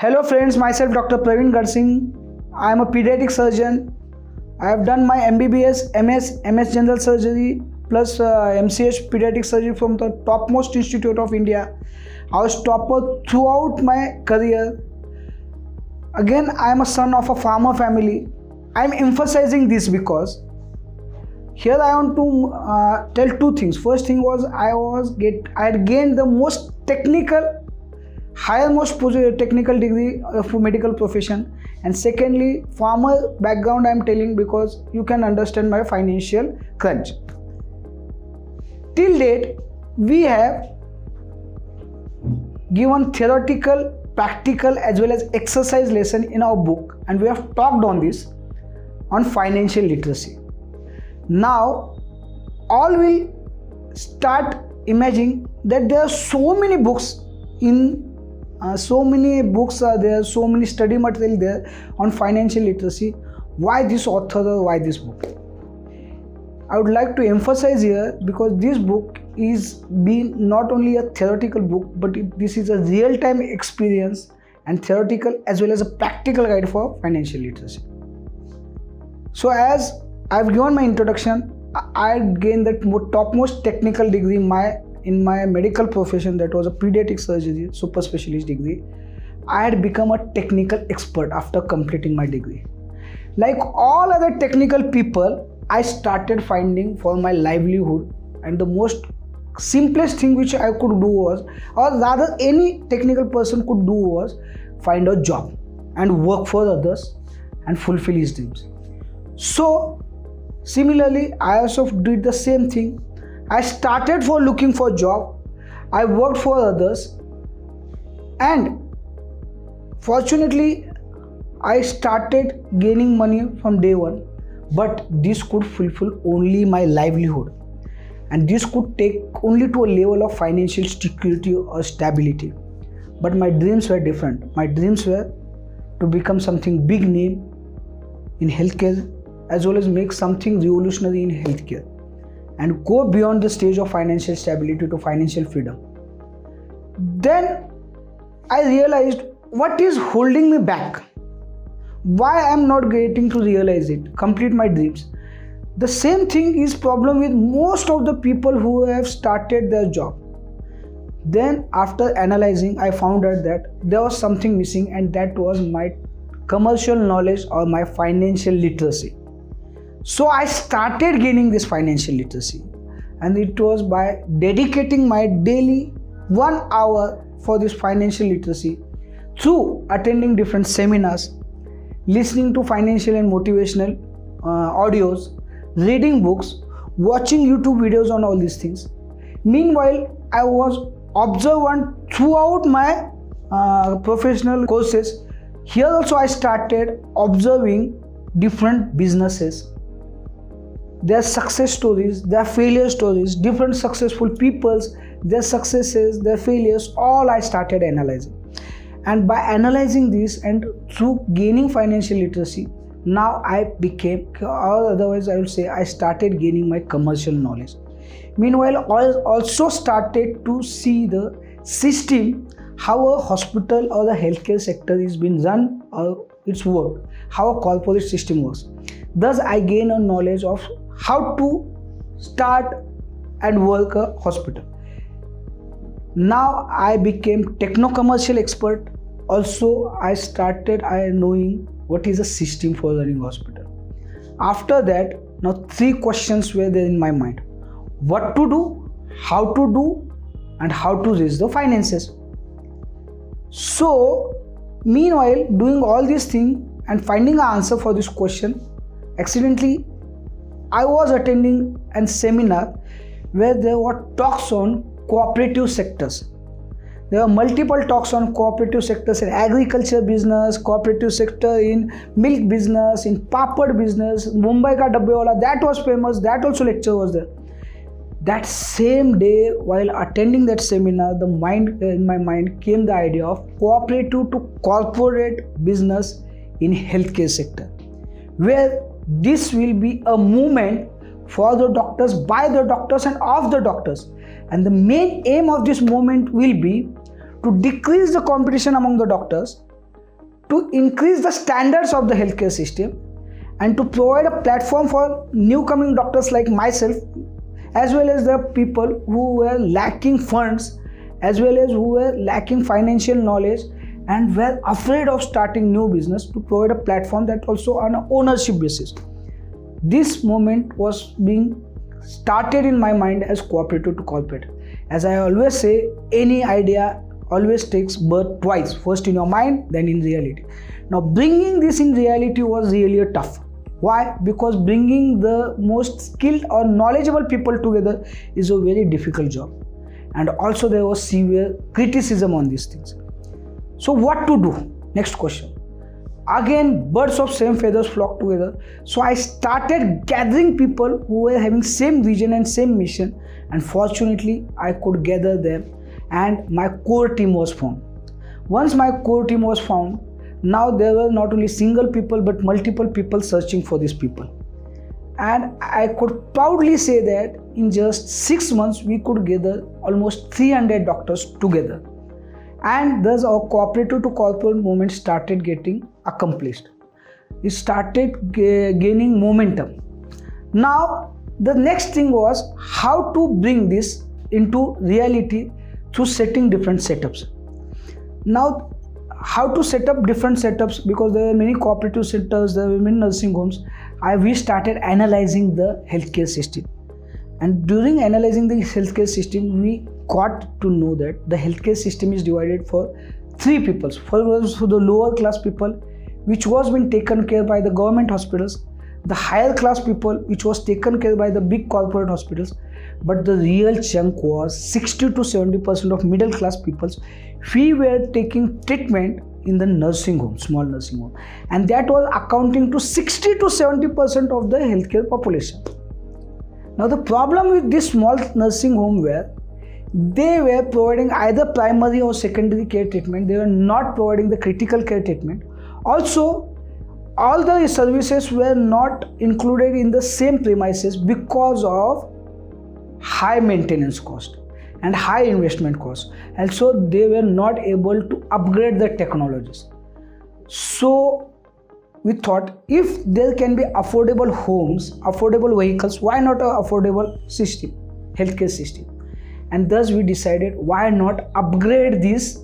Hello friends, myself Dr. Praveen Garsing. I am a pediatric surgeon. I have done my MBBS, MS General Surgery plus MCH Pediatric Surgery from the topmost institute of India. I was topper throughout my career. Again, I am a son of a farmer family. I am emphasizing this because here I want to tell two things. First thing was I had gained the most highermost technical degree of medical profession, and secondly, farmer background I am telling because you can understand my financial crunch. Till date, we have given theoretical, practical as well as exercise lesson in our book, and we have talked on this on financial literacy. Now all will start imagining that there are so many books are there, so many study material there on financial literacy. Why this author or why this book? I would like to emphasize here because this book is being not only a theoretical book, but this is a real-time experience and theoretical as well as a practical guide for financial literacy. So as I've given my introduction, I gained that topmost technical degree in my medical profession, that was a pediatric surgery super specialist degree. I had become a technical expert after completing my degree. Like all other technical people, I started finding for my livelihood, and the most simplest thing which I could do was, or rather any technical person could do, was find a job and work for others and fulfill his dreams. So similarly, I also did the same thing. I started for looking for a job. I worked for others, and fortunately I started gaining money from day one, but this could fulfill only my livelihood, and this could take only to a level of financial security or stability. But my dreams were different. My dreams were to become something big name in healthcare as well as make something revolutionary in healthcare and go beyond the stage of financial stability to financial freedom. Then I realized what is holding me back, why I am not getting to realize it, complete my dreams. The same thing is problem with most of the people who have started their job. Then after analyzing, I found out that there was something missing, and that was my commercial knowledge or my financial literacy. So I started gaining this financial literacy, and it was by dedicating my daily 1 hour for this financial literacy through attending different seminars, listening to financial and motivational audios, reading books, watching YouTube videos on all these things. Meanwhile, I was observant throughout my professional courses. Here also I started observing different businesses, their success stories, their failure stories, different successful people's, their successes, their failures, all I started analyzing. And by analyzing this and through gaining financial literacy, now I became, or otherwise I would say, I started gaining my commercial knowledge. Meanwhile, I also started to see the system, how a hospital or the healthcare sector is being run or its work, how a corporate system works. Thus, I gain a knowledge of how to start and work a hospital. Now I became techno-commercial expert. Also, I started knowing what is a system for running hospital. After that, now 3 questions were there in my mind: what to do, how to do, and how to raise the finances. So meanwhile, doing all these things and finding an answer for this question, accidentally I was attending a seminar where there were talks on cooperative sectors. There were multiple talks on cooperative sectors in agriculture business, cooperative sector in milk business, in papad business, Mumbai ka dabbe wala, that was famous, that also lecture was there. That same day, while attending that seminar, in my mind came the idea of cooperative to corporate business in healthcare sector, where this will be a movement for the doctors, by the doctors and of the doctors. And the main aim of this movement will be to decrease the competition among the doctors to increase the standards of the healthcare system and to provide a platform for new coming doctors like myself, as well as the people who were lacking funds, as well as who were lacking financial knowledge and were afraid of starting new business, to provide a platform that also on an ownership basis. This movement was being started in my mind as cooperative to corporate. As I always say, any idea always takes birth twice, first in your mind, then in reality. Now bringing this in reality was really tough. Why? Because bringing the most skilled or knowledgeable people together is a very difficult job, and also there was severe criticism on these things. So what to do? Next question. Again, birds of same feathers flock together. So I started gathering people who were having same vision and same mission, and fortunately I could gather them and my core team was formed. Once my core team was found, now there were not only single people but multiple people searching for these people. And I could proudly say that in just 6 months we could gather almost 300 doctors together. And thus our cooperative to corporate movement started getting accomplished. It started gaining momentum. Now the next thing was how to bring this into reality through setting different setups. Now how to set up different setups, because there were many cooperative centers, there were many nursing homes. We started analyzing the healthcare system. And during analyzing the healthcare system, we got to know that the healthcare system is divided for three peoples. First was for the lower class people, which was being taken care by the government hospitals, the higher class people, which was taken care by the big corporate hospitals, but the real chunk was 60 to 70% of middle class peoples. We were taking treatment in the nursing home, small nursing home, and that was accounting to 60 to 70% of the healthcare population. Now the problem with this small nursing home were they were providing either primary or secondary care treatment. They were not providing the critical care treatment. Also, all the services were not included in the same premises because of high maintenance cost and high investment cost. And so they were not able to upgrade the technologies. So we thought, if there can be affordable homes, affordable vehicles, why not an affordable system, healthcare system? And thus we decided, why not upgrade these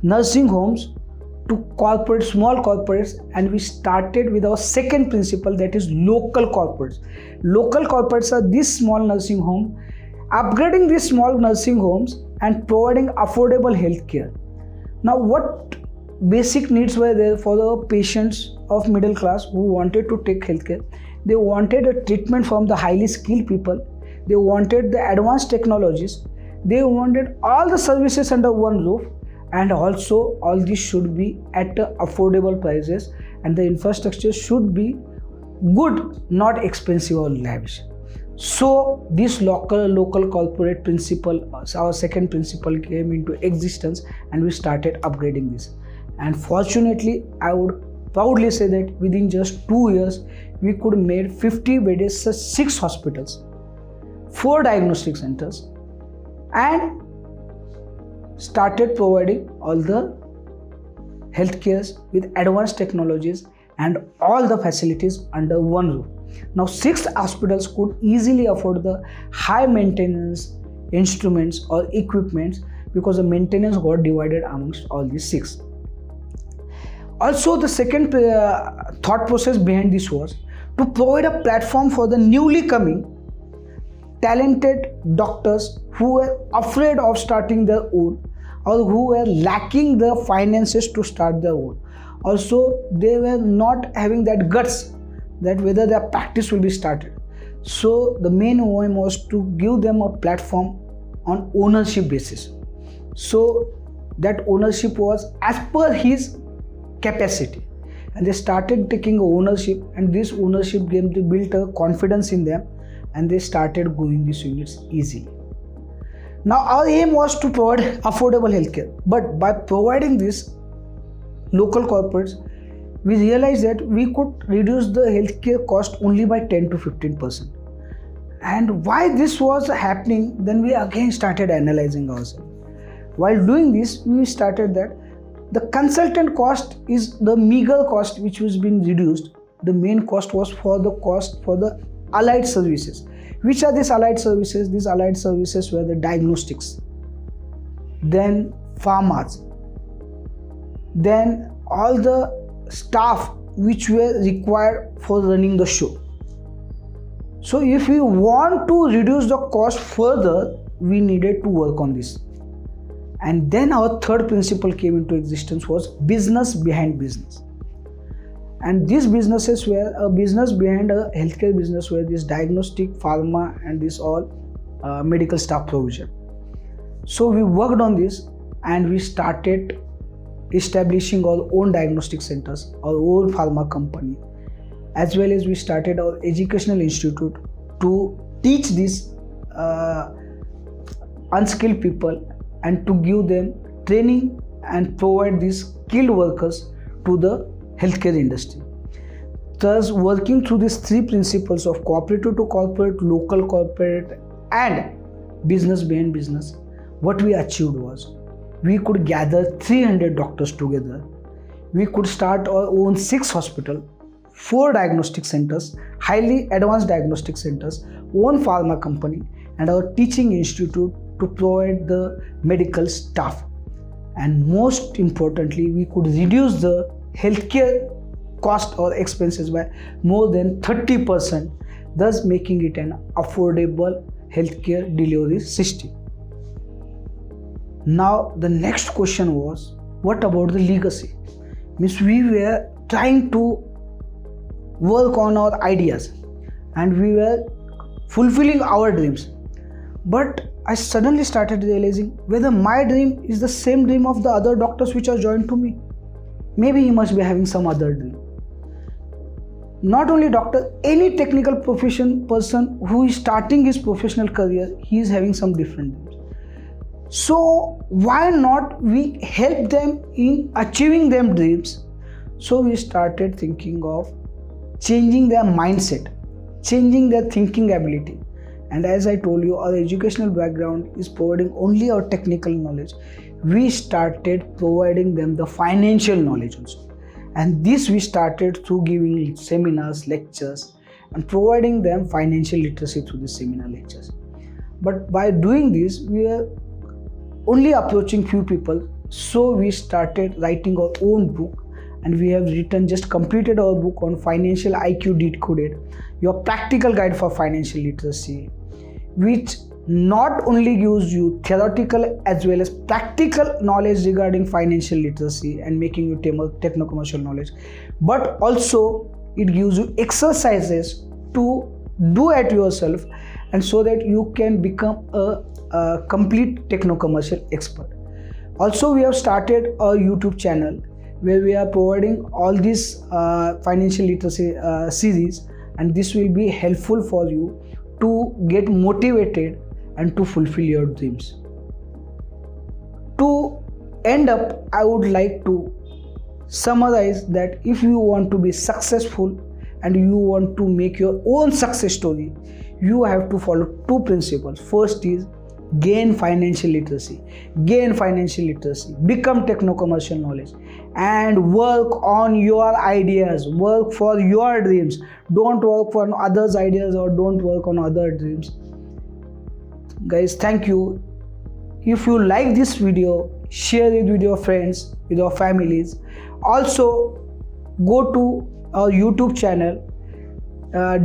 nursing homes to corporate, small corporates, and we started with our second principle, that is local corporates. Local corporates are these small nursing homes, upgrading these small nursing homes and providing affordable health care. Now what basic needs were there for the patients of middle class who wanted to take healthcare? They wanted a treatment from the highly skilled people. They wanted the advanced technologies. They wanted all the services under one roof, and also all this should be at affordable prices, and the infrastructure should be good, not expensive or lavish. So this local corporate principle, our second principle, came into existence, and we started upgrading this. And fortunately, I would proudly say that within just 2 years, we could make 50 bedded 6 hospitals, 4 diagnostic centers, and started providing all the healthcare with advanced technologies and all the facilities under one roof. Now 6 hospitals could easily afford the high maintenance instruments or equipments, because the maintenance got divided amongst all these 6. Also, the second thought process behind this was to provide a platform for the newly coming talented doctors who were afraid of starting their own, or who were lacking the finances to start their own. Also, they were not having that guts that whether their practice will be started. So the main aim was to give them a platform on ownership basis. So that ownership was as per his capacity, and they started taking ownership, and this ownership built a confidence in them, and they started growing these units easily. Now our aim was to provide affordable healthcare, but by providing this local corporates, we realized that we could reduce the healthcare cost only by 10 to 15%. And why this was happening, then we again started analyzing ourselves. While doing this, we started that The consultant cost is the meager cost which was being reduced. The main cost was for the allied services. Which are these allied services? These allied services were the diagnostics, then pharmas, then all the staff which were required for running the show. So if we want to reduce the cost further, we needed to work on this. And then our third principle came into existence, was business behind business. And these businesses were a business behind a healthcare business, where this diagnostic, pharma, and this all medical staff provision. So we worked on this and we started establishing our own diagnostic centers, our own pharma company, as well as we started our educational institute to teach these unskilled people and to give them training and provide these skilled workers to the healthcare industry. Thus, working through these three principles of cooperative to corporate, local corporate, and business behind business, what we achieved was we could gather 300 doctors together. We could start our own 6 hospitals, 4 diagnostic centers, highly advanced diagnostic centers, one pharma company, and our teaching institute to provide the medical staff. And most importantly, we could reduce the healthcare cost or expenses by more than 30%, thus making it an affordable healthcare delivery system. Now the next question was, what about the legacy? Means we were trying to work on our ideas and we were fulfilling our dreams. But I suddenly started realizing whether my dream is the same dream of the other doctors which are joined to me. Maybe he must be having some other dream. Not only doctor, any technical profession person who is starting his professional career, he is having some different dreams. So why not we help them in achieving them dreams? So we started thinking of changing their mindset, changing their thinking ability. And as I told you, our educational background is providing only our technical knowledge. We started providing them the financial knowledge also. And this we started through giving seminars, lectures, and providing them financial literacy through the seminar lectures. But by doing this, we are only approaching few people. So we started writing our own book, and we have completed our book on Financial IQ Decoded, your practical guide for financial literacy, which not only gives you theoretical as well as practical knowledge regarding financial literacy and making you techno-commercial knowledge, but also it gives you exercises to do at yourself, and so that you can become a complete techno-commercial expert. Also, we have started a YouTube channel where we are providing all these financial literacy series, and this will be helpful for you to get motivated and to fulfill your dreams. To end up, I would like to summarize that if you want to be successful and you want to make your own success story, you have to follow 2 principles. First is gain financial literacy. Gain financial literacy, become techno-commercial knowledge, and work on your ideas, work for your dreams. Don't work for others' ideas or don't work on other dreams. Guys, thank you. If you like this video, share it with your friends, with your families. Also, go to our YouTube channel,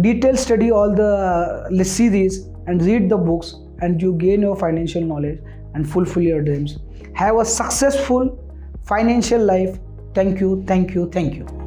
detail study all the series and read the books, and you gain your financial knowledge and fulfill your dreams. Have a successful financial life. Thank you, thank you, thank you.